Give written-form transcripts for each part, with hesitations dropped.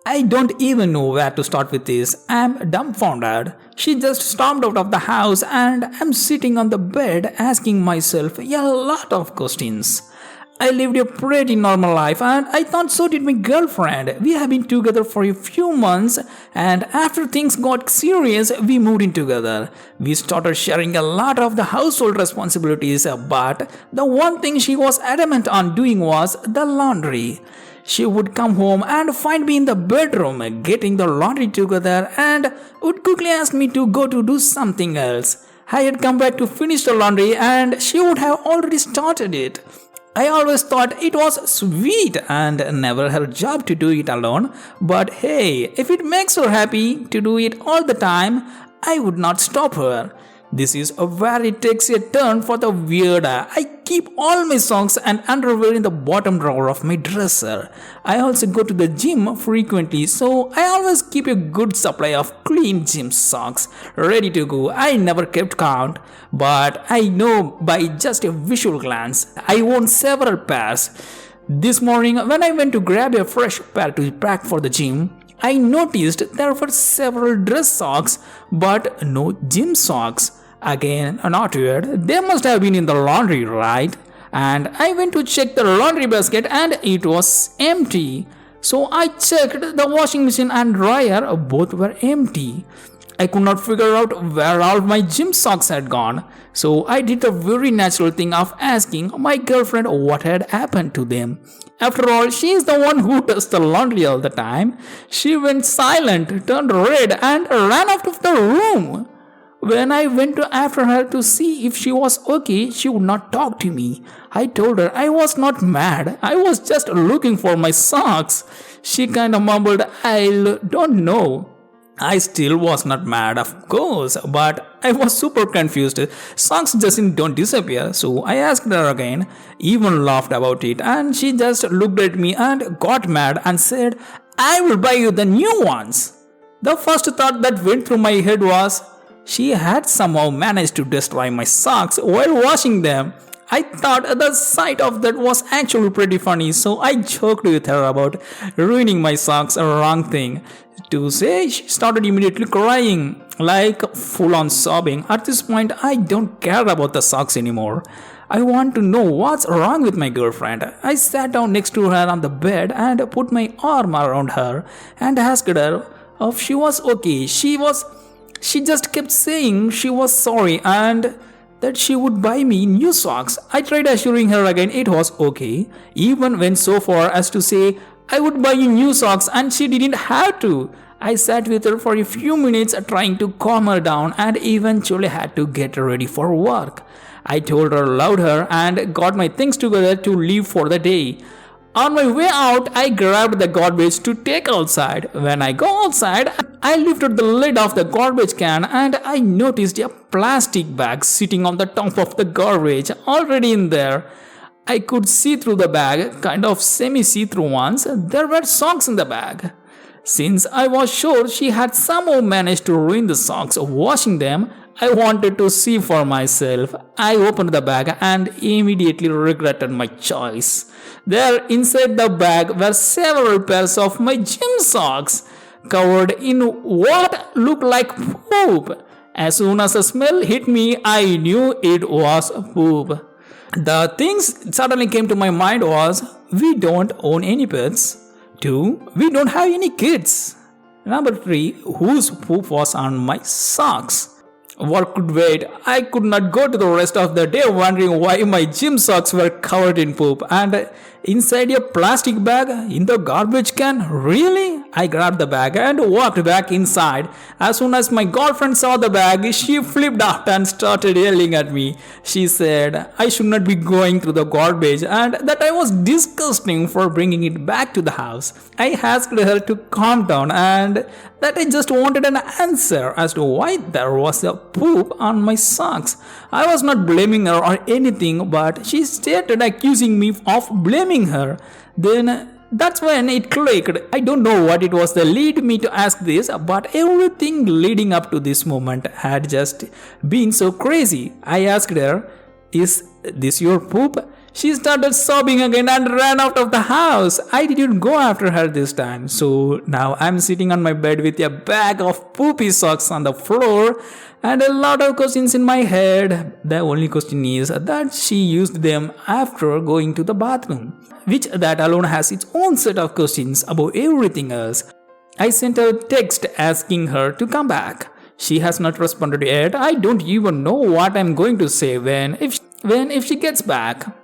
I don't even know where to start with this. I'm dumbfounded. She just stormed out of the house and I'm sitting on the bed asking myself a lot of questions. I lived a pretty normal life and I thought so did my girlfriend. We have been together for a few months and after things got serious, we moved in together. We started sharing a lot of the household responsibilities, but the one thing she was adamant on doing was the laundry. She would come home and find me in the bedroom getting the laundry together and would quickly ask me to go to do something else. I had come back to finish the laundry and she would have already started it. I always thought it was sweet and never her job to do it alone, but hey, if it makes her happy to do it all the time, I would not stop her. This is where it takes a turn for the weirder. I keep all my socks and underwear in the bottom drawer of my dresser. I also go to the gym frequently, so I always keep a good supply of clean gym socks ready to go. I never kept count, but I know by just a visual glance. I own several pairs. This morning, when I went to grab a fresh pair to pack for the gym, I noticed there were several dress socks, but no gym socks. Again, not weird. They must have been in the laundry, right? And I went to check the laundry basket and it was empty. So I checked the washing machine and dryer, both were empty. I could not figure out where all my gym socks had gone. So I did the very natural thing of asking my girlfriend what had happened to them. After all, she is the one who does the laundry all the time. She went silent, turned red and ran out of the room. When I went after her to see if she was okay, she would not talk to me. I told her I was not mad. I was just looking for my socks. She kind of mumbled, I don't know. I still was not mad, of course, but I was super confused. Socks just don't disappear, so I asked her again, even laughed about it, and she just looked at me and got mad and said, I will buy you the new ones. The first thought that went through my head was, she had somehow managed to destroy my socks while washing them. I thought the sight of that was actually pretty funny, so I joked with her about ruining my socks, a wrong thing to say. She started immediately crying, like full on sobbing. At this point, I don't care about the socks anymore. I want to know what's wrong with my girlfriend. I sat down next to her on the bed and put my arm around her and asked her if she was okay. She just kept saying she was sorry and that she would buy me new socks. I tried assuring her again it was okay, even went so far as to say I would buy you new socks and she didn't have to. I sat with her for a few minutes trying to calm her down and eventually had to get ready for work. I told her, loved her and got my things together to leave for the day. On my way out, I grabbed the garbage to take outside. When I go outside, I lifted the lid of the garbage can and I noticed a plastic bag sitting on the top of the garbage already in there. I could see through the bag, kind of semi-see-through ones. There were socks in the bag. Since I was sure she had somehow managed to ruin the socks washing them, I wanted to see for myself. I opened the bag and immediately regretted my choice. There inside the bag were several pairs of my gym socks, covered in what looked like poop. As soon as the smell hit me, I knew it was poop. The things suddenly came to my mind was, we don't own any pets. 2. We don't have any kids. Number 3. Whose poop was on my socks? Work could wait. I could not go to the rest of the day wondering why my gym socks were covered in poop and inside a plastic bag in the garbage can. Really? I grabbed the bag and walked back inside. As soon as my girlfriend saw the bag, she flipped out and started yelling at me. She said I should not be going through the garbage and that I was disgusting for bringing it back to the house. I asked her to calm down and that I just wanted an answer as to why there was a poop on my socks. I was not blaming her or anything, but she started accusing me of blaming her. Then that's when it clicked. I don't know what it was that led me to ask this, but everything leading up to this moment had just been so crazy. I asked her, is this your poop? She started sobbing again and ran out of the house. I didn't go after her this time. So now I'm sitting on my bed with a bag of poopy socks on the floor and a lot of questions in my head. The only question is that she used them after going to the bathroom, which that alone has its own set of questions about everything else. I sent her a text asking her to come back. She has not responded yet. I don't even know what I'm going to say if she gets back.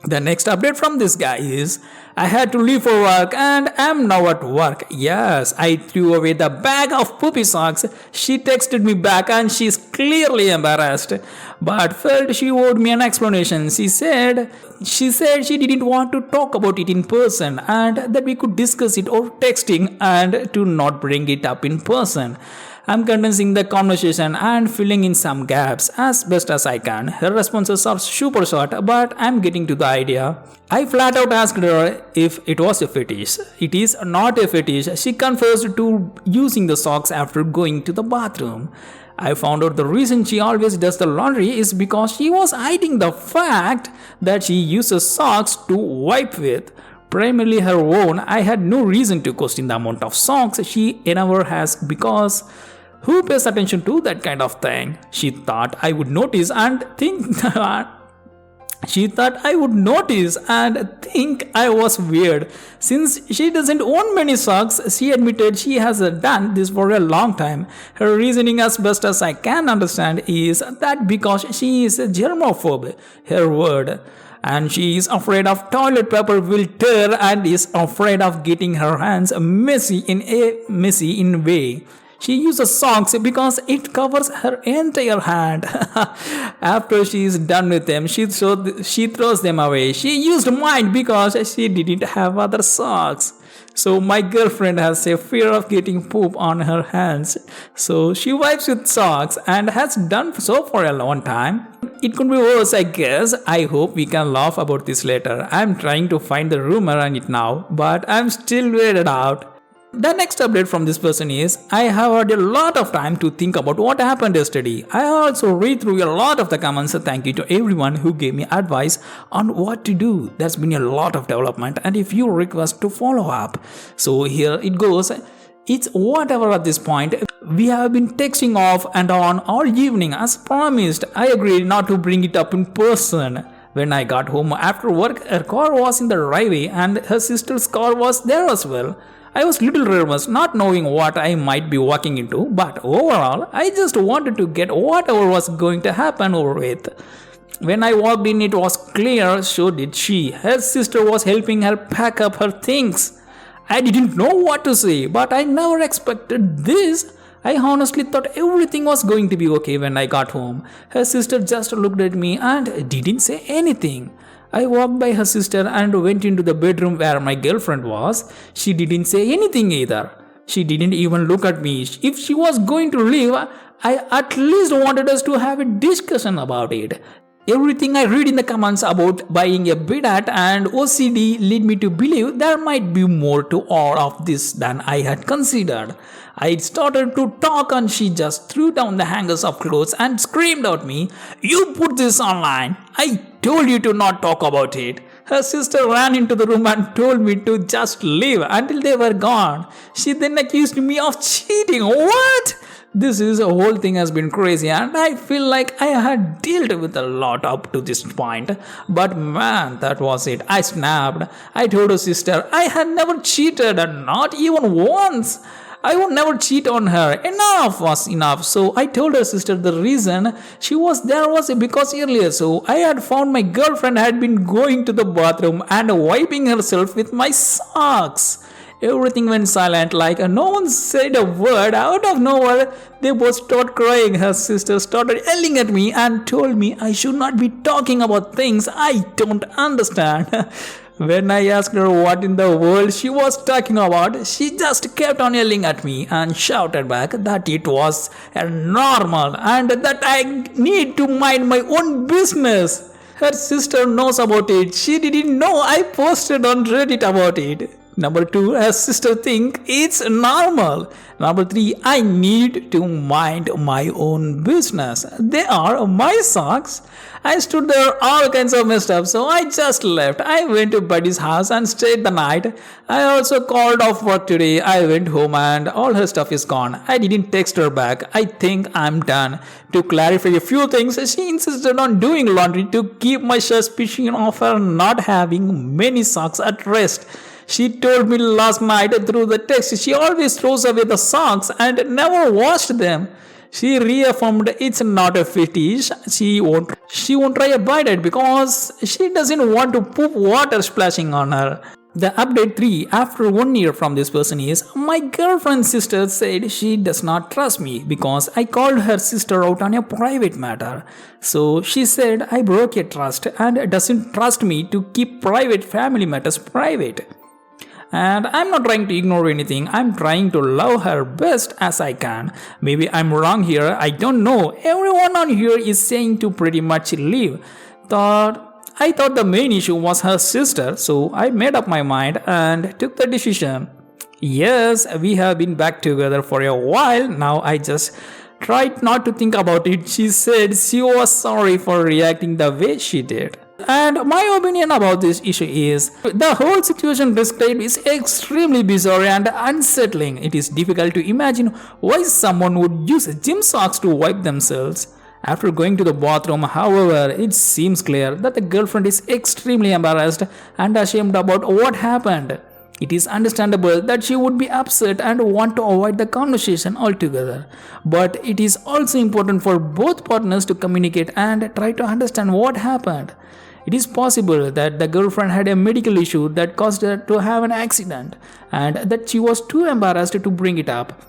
The next update from this guy is, I had to leave for work and am now at work. Yes, I threw away the bag of poopy socks. She texted me back and she's clearly embarrassed, but felt she owed me an explanation. She said she didn't want to talk about it in person and that we could discuss it over texting and to not bring it up in person. I'm condensing the conversation and filling in some gaps as best as I can. Her responses are super short, but I'm getting to the idea. I flat out asked her if it was a fetish. It is not a fetish. She confessed to using the socks after going to the bathroom. I found out the reason she always does the laundry is because she was hiding the fact that she uses socks to wipe with. Primarily her own. I had no reason to question the amount of socks she ever has because who pays attention to that kind of thing? She thought I would notice and think I was weird. Since she doesn't own many socks, she admitted she has done this for a long time. Her reasoning, as best as I can understand, is that because she is a germaphobe, her word, and she is afraid of toilet paper will tear and is afraid of getting her hands messy in way. She uses socks because it covers her entire hand. After she is done with them, she throws them away. She used mine because she didn't have other socks. So my girlfriend has a fear of getting poop on her hands. So she wipes with socks and has done so for a long time. It could be worse, I guess. I hope we can laugh about this later. I'm trying to find the rumor on it now, but I'm still weirded out. The next update from this person is, I have had a lot of time to think about what happened yesterday. I also read through a lot of the comments. Thank you to everyone who gave me advice on what to do. There's been a lot of development and a few requests to follow up. So here it goes. It's whatever at this point. We have been texting off and on all evening as promised. I agreed not to bring it up in person. When I got home after work, her car was in the driveway and her sister's car was there as well. I was little nervous, not knowing what I might be walking into, but overall, I just wanted to get whatever was going to happen over with. When I walked in, it was clear, so did she. Her sister was helping her pack up her things. I didn't know what to say, but I never expected this. I honestly thought everything was going to be okay when I got home. Her sister just looked at me and didn't say anything. I walked by her sister and went into the bedroom where my girlfriend was. She didn't say anything either. She didn't even look at me. If she was going to leave, I at least wanted us to have a discussion about it. Everything I read in the comments about buying a bidet and OCD lead me to believe there might be more to all of this than I had considered. I started to talk and she just threw down the hangers of clothes and screamed at me, "You put this online. I told you to not talk about it." Her sister ran into the room and told me to just leave until they were gone. She then accused me of cheating. What? This whole thing has been crazy and I feel like I had dealt with a lot up to this point. But man, that was it. I snapped. I told her sister I had never cheated, not even once. I would never cheat on her. Enough was enough. So I told her sister the reason she was there was because earlier so I had found my girlfriend had been going to the bathroom and wiping herself with my socks. Everything went silent, like no one said a word. Out of nowhere, they both started crying. Her sister started yelling at me and told me I should not be talking about things I don't understand. When I asked her what in the world she was talking about, she just kept on yelling at me and shouted back that it was normal and that I need to mind my own business. Her sister knows about it. She didn't know I posted on Reddit about it. Number 2, her sister think it's normal. Number 3, I need to mind my own business. They are my socks. I stood there all kinds of messed up, so I just left. I went to Buddy's house and stayed the night. I also called off work today. I went home and all her stuff is gone. I didn't text her back. I think I'm done. To clarify a few things, she insisted on doing laundry to keep my suspicion of her not having many socks at rest. She told me last night through the text she always throws away the socks and never washed them. She reaffirmed it's not a fetish. She won't try a bite it because she doesn't want to poop water splashing on her. The update 3 after 1 year from this person is, my girlfriend's sister said she does not trust me because I called her sister out on a private matter. So she said I broke a trust and doesn't trust me to keep private family matters private. And I'm not trying to ignore anything, I'm trying to love her best as I can. Maybe I'm wrong here, I don't know. Everyone on here is saying to pretty much leave. I thought the main issue was her sister, so I made up my mind and took the decision. Yes, we have been back together for a while now. I just tried not to think about it. She said she was sorry for reacting the way she did. And my opinion about this issue is, the whole situation described is extremely bizarre and unsettling. It is difficult to imagine why someone would use gym socks to wipe themselves. After going to the bathroom, however, it seems clear that the girlfriend is extremely embarrassed and ashamed about what happened. It is understandable that she would be upset and want to avoid the conversation altogether. But it is also important for both partners to communicate and try to understand what happened. It is possible that the girlfriend had a medical issue that caused her to have an accident and that she was too embarrassed to bring it up.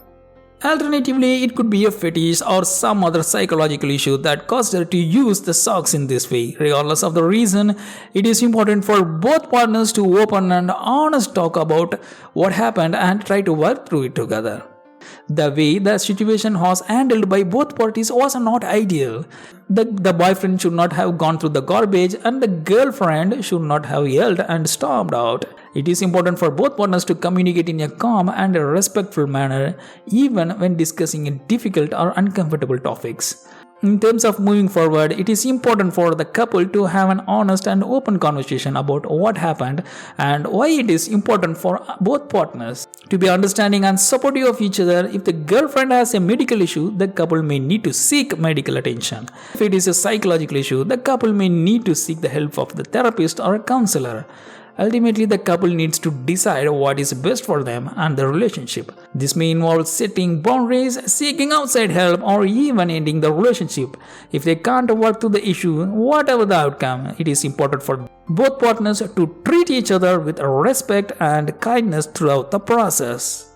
Alternatively, it could be a fetish or some other psychological issue that caused her to use the socks in this way. Regardless of the reason, it is important for both partners to open and honest talk about what happened and try to work through it together. The way the situation was handled by both parties was not ideal. The boyfriend should not have gone through the garbage and the girlfriend should not have yelled and stormed out. It is important for both partners to communicate in a calm and a respectful manner, even when discussing difficult or uncomfortable topics. In terms of moving forward, it is important for the couple to have an honest and open conversation about what happened and why it is important for both partners to be understanding and supportive of each other. If the girlfriend has a medical issue, the couple may need to seek medical attention. If it is a psychological issue, the couple may need to seek the help of the therapist or a counselor. Ultimately, the couple needs to decide what is best for them and the relationship. This may involve setting boundaries, seeking outside help, or even ending the relationship. If they can't work through the issue, whatever the outcome, it is important for both partners to treat each other with respect and kindness throughout the process.